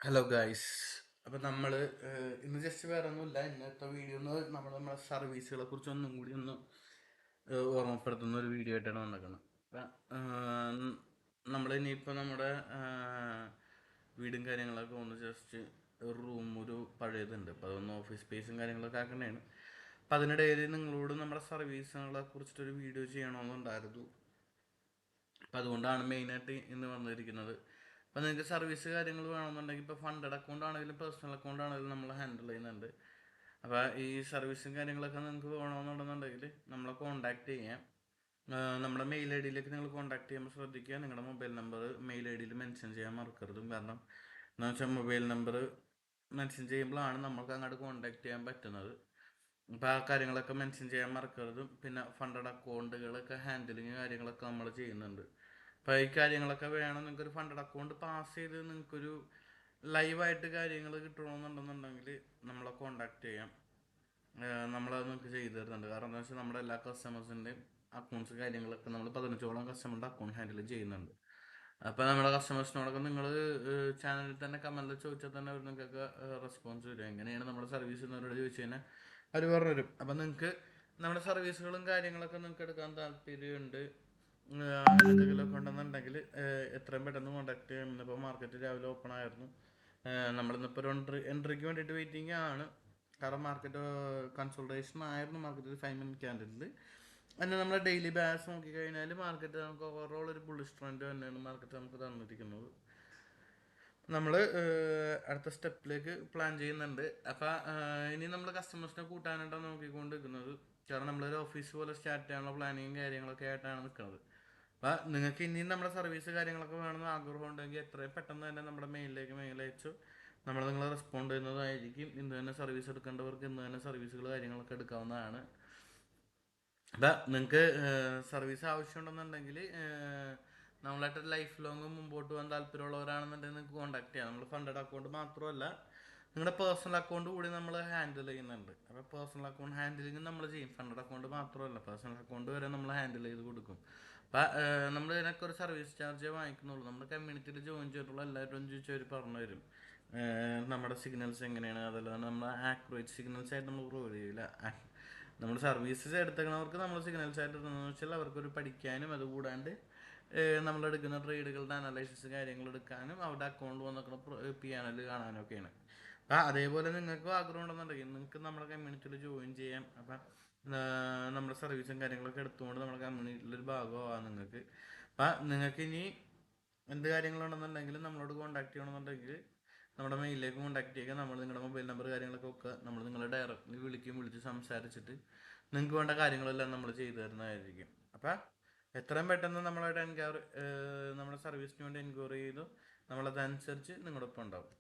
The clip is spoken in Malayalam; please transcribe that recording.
Hello guys. അപ്പം നമ്മൾ ഇന്ന് ജസ്റ്റ് വേറെ ഒന്നുമില്ല. ഇന്നത്തെ വീഡിയോ നമ്മുടെ സർവീസുകളെ കുറിച്ച് ഒന്നും കൂടി ഒന്ന് ഓർമ്മപ്പെടുത്തുന്ന ഒരു വീഡിയോ ആയിട്ടാണ് വന്നേക്കുന്നത്. അപ്പം നമ്മൾ ഇനിയിപ്പോൾ നമ്മുടെ വീടും കാര്യങ്ങളൊക്കെ ഒന്ന് ജസ്റ്റ് ഒരു റൂം ഒരു പഴയതുണ്ട്, അപ്പോൾ അതൊന്ന് ഓഫീസ് സ്പേസും കാര്യങ്ങളൊക്കെ ആക്കണേണ്. അപ്പം അതിനിടയിൽ നിങ്ങളോട് നമ്മുടെ സർവീസുകളെ കുറിച്ചിട്ടൊരു വീഡിയോ ചെയ്യണമെന്നുണ്ടായിരുന്നു. അപ്പം അതുകൊണ്ടാണ് മെയിനായിട്ട് ഇന്ന് വന്നിരിക്കുന്നത്. അപ്പം നിങ്ങൾക്ക് സർവീസ് കാര്യങ്ങൾ വേണമെന്നുണ്ടെങ്കിൽ ഇപ്പോൾ ഫണ്ടഡ് അക്കൗണ്ട് ആണെങ്കിലും പേഴ്സണൽ അക്കൗണ്ട് ആണെങ്കിലും നമ്മൾ ഹാൻഡിൽ ചെയ്യുന്നുണ്ട്. അപ്പോൾ ഈ സർവീസും കാര്യങ്ങളൊക്കെ നിങ്ങൾക്ക് വേണമെന്നുണ്ടെന്നുണ്ടെങ്കിൽ നമ്മളെ കോൺടാക്ട് ചെയ്യാം. നമ്മുടെ മെയിൽ ഐ ഡിയിലേക്ക് നിങ്ങൾ കോൺടാക്ട് ചെയ്യുമ്പോൾ ശ്രദ്ധിക്കുക, നിങ്ങളുടെ മൊബൈൽ നമ്പർ മെയിൽ ഐ ഡിയിൽ മെൻഷൻ ചെയ്യാൻ മറക്കരുതും. കാരണം എന്താണെന്ന് വെച്ചാൽ മൊബൈൽ നമ്പർ മെൻഷൻ ചെയ്യുമ്പോഴാണ് നമ്മൾക്ക് അങ്ങോട്ട് കോൺടാക്ട് ചെയ്യാൻ പറ്റുന്നത്. അപ്പോൾ ആ കാര്യങ്ങളൊക്കെ മെൻഷൻ ചെയ്യാൻ മറക്കരുതും. പിന്നെ ഫണ്ടഡ് അക്കൗണ്ടുകളൊക്കെ ഹാൻഡിലിങ് കാര്യങ്ങളൊക്കെ നമ്മൾ ചെയ്യുന്നുണ്ട്. അപ്പോൾ ഈ കാര്യങ്ങളൊക്കെ വേണം. നിങ്ങൾക്കൊരു ഫണ്ടഡ് അക്കൗണ്ട് പാസ് ചെയ്ത് നിങ്ങൾക്കൊരു ലൈവായിട്ട് കാര്യങ്ങൾ കിട്ടണമെന്നുണ്ടെന്നുണ്ടെങ്കിൽ നമ്മളെ കോണ്ടാക്ട് ചെയ്യാം. നമ്മളത് നിങ്ങൾക്ക് ചെയ്തു തരുന്നുണ്ട്. കാരണം എന്താ വെച്ചാൽ നമ്മുടെ എല്ലാ കസ്റ്റമേഴ്സിൻ്റെയും അക്കൗണ്ട്സ് കാര്യങ്ങളൊക്കെ നമ്മൾ 15ഓളം കസ്റ്റമറിൻ്റെ അക്കൗണ്ട് ഹാൻഡിൽ ചെയ്യുന്നുണ്ട്. അപ്പോൾ നമ്മുടെ കസ്റ്റമേഴ്സിനോടൊക്കെ നിങ്ങൾ ചാനലിൽ തന്നെ കമൻറ്റിൽ ചോദിച്ചാൽ തന്നെ അവർ നിങ്ങൾക്ക് റെസ്പോൺസ് വരും. എങ്ങനെയാണ് നമ്മുടെ സർവീസ് എന്നവരോട് ചോദിച്ചു കഴിഞ്ഞാൽ അവർ പറഞ്ഞു തരും. അപ്പം നിങ്ങൾക്ക് നമ്മുടെ സർവീസുകളും കാര്യങ്ങളൊക്കെ നിങ്ങൾക്ക് എടുക്കാൻ താല്പര്യമുണ്ട് എന്തെങ്കിലുമൊക്കെ ഉണ്ടെന്നുണ്ടെങ്കിൽ എത്രയും പെട്ടെന്ന് കോൺടാക്ട് ചെയ്യാം. ഇന്നിപ്പോൾ മാർക്കറ്റ് രാവിലെ ഓപ്പൺ ആയിരുന്നു. നമ്മളിന്നിപ്പോൾ ഒരു എൻട്രിക്ക് വേണ്ടിയിട്ട് വെയിറ്റിംഗ് ആണ്. കാരണം മാർക്കറ്റ് കൺസൾട്ടേഷൻ ആയിരുന്നു മാർക്കറ്റിൽ 5 മിനിറ്റ് ക്യാൻഡിൽ. എന്നാൽ നമ്മൾ ഡെയിലി ബാസ് നോക്കിക്കഴിഞ്ഞാൽ മാർക്കറ്റ് നമുക്ക് ഓവറോൾ ഒരു ബുള്ളിഷ് ട്രെൻഡ് തന്നെയാണ് മാർക്കറ്റ് നമുക്ക് തന്നിരിക്കുന്നത്. നമ്മൾ അടുത്ത സ്റ്റെപ്പിലേക്ക് പ്ലാൻ ചെയ്യുന്നുണ്ട്. അപ്പം ഇനി നമ്മൾ കസ്റ്റമേഴ്സിനെ കൂട്ടാനായിട്ടാണ് നോക്കിക്കൊണ്ടിരിക്കുന്നത്. കാരണം നമ്മളൊരു ഓഫീസ് പോലെ സ്റ്റാർട്ട് ചെയ്യാനുള്ള പ്ലാനിങ്ങും കാര്യങ്ങളൊക്കെ ആയിട്ടാണ് നിൽക്കുന്നത്. അപ്പം നിങ്ങൾക്ക് ഇനിയും നമ്മുടെ സർവീസ് കാര്യങ്ങളൊക്കെ വേണമെന്ന് ആഗ്രഹം ഉണ്ടെങ്കിൽ എത്രയും പെട്ടെന്ന് തന്നെ നമ്മുടെ മെയിൽ അയച്ചു നമ്മൾ നിങ്ങളെ റെസ്പോണ്ട് ചെയ്യുന്നതായിരിക്കും. ഇന്ന് തന്നെ സർവീസ് എടുക്കേണ്ടവർക്ക് ഇന്ന് തന്നെ സർവീസുകൾ കാര്യങ്ങളൊക്കെ എടുക്കാവുന്നതാണ്. അപ്പം നിങ്ങൾക്ക് സർവീസ് ആവശ്യമുണ്ടെന്നുണ്ടെങ്കിൽ നമ്മളായിട്ട് ലൈഫ് ലോങ് മുമ്പോട്ട് പോകാൻ താല്പര്യമുള്ളവരാണെന്നുണ്ടെങ്കിൽ നിങ്ങൾക്ക് കോൺടാക്ട് ചെയ്യാം. നമ്മൾ ഫണ്ടഡ് അക്കൗണ്ട് മാത്രമല്ല, നിങ്ങളുടെ പേഴ്സണൽ അക്കൗണ്ട് കൂടി നമ്മൾ ഹാൻഡിൽ ചെയ്യുന്നുണ്ട്. അപ്പോൾ പേഴ്സണൽ അക്കൗണ്ട് ഹാൻഡിലിങ് നമ്മൾ ചെയ്യും. ഫണ്ടഡ് അക്കൗണ്ട് മാത്രമല്ല, പേഴ്സണൽ അക്കൗണ്ട് വരെ നമ്മൾ ഹാൻഡിൽ ചെയ്ത് കൊടുക്കും. അപ്പം നമ്മൾ ഇതിനൊക്കെ ഒരു സർവീസ് ചാർജ് വാങ്ങിക്കുന്നുള്ളൂ. നമ്മുടെ കമ്മ്യൂണിറ്റിയിൽ ജോയിൻ ചെയ്തിട്ടുള്ള എല്ലാവരും ചോദിച്ചവർ പറഞ്ഞു തരും നമ്മുടെ സിഗ്നൽസ് എങ്ങനെയാണ്. അതല്ലാതെ നമ്മൾ ആക്യുറേറ്റ് സിഗ്നൽസ് ആയിട്ട് നമ്മൾ പ്രൊവൈഡ് ചെയ്യില്ല. നമ്മൾ സർവീസസ് എടുത്തവർക്ക് നമ്മൾ സിഗ്നൽസ് ആയിട്ട് ഇടുന്നതെന്ന് വെച്ചാൽ അവർക്കൊരു പഠിക്കാനും അതുകൂടാണ്ട് നമ്മളെടുക്കുന്ന ട്രേഡുകളുടെ അനലൈസിസ് കാര്യങ്ങൾ എടുക്കാനും അവരുടെ അക്കൗണ്ട് വന്നിട്ട് PNL കാണാനും ഒക്കെയാണ്. അപ്പം അതേപോലെ നിങ്ങൾക്ക് ആഗ്രഹം ഉണ്ടെന്നുണ്ടെങ്കിൽ നിങ്ങൾക്ക് നമ്മുടെ കമ്മ്യൂണിറ്റിയിൽ ജോയിൻ ചെയ്യാം. അപ്പം നമ്മുടെ സർവീസും കാര്യങ്ങളൊക്കെ എടുത്തുകൊണ്ട് നമ്മുടെ കമ്മ്യൂണിറ്റിയിലൊരു ഭാഗമാവാം നിങ്ങൾക്ക്. അപ്പം നിങ്ങൾക്ക് ഇനി എന്ത് കാര്യങ്ങളുണ്ടെന്നുണ്ടെങ്കിലും നമ്മളോട് കോൺടാക്ട് ചെയ്യണമെന്നുണ്ടെങ്കിൽ നമ്മുടെ മെയിലിലേക്ക് കോൺടാക്ട് ചെയ്യുക. നമ്മൾ നിങ്ങളുടെ മൊബൈൽ നമ്പർ കാര്യങ്ങളൊക്കെ വെക്കുക. നമ്മൾ നിങ്ങളെ ഡയറക്റ്റ്ലി വിളിച്ച് സംസാരിച്ചിട്ട് നിങ്ങൾക്ക് വേണ്ട കാര്യങ്ങളെല്ലാം നമ്മൾ ചെയ്തു തരുന്നതായിരിക്കും. അപ്പം എത്രയും പെട്ടെന്ന് നമ്മളായിട്ട് നമ്മുടെ സർവീസിന് വേണ്ടി എൻക്വയറി ചെയ്തു നമ്മളതനുസരിച്ച് നിങ്ങളുടെ ഒപ്പം ഉണ്ടാവും.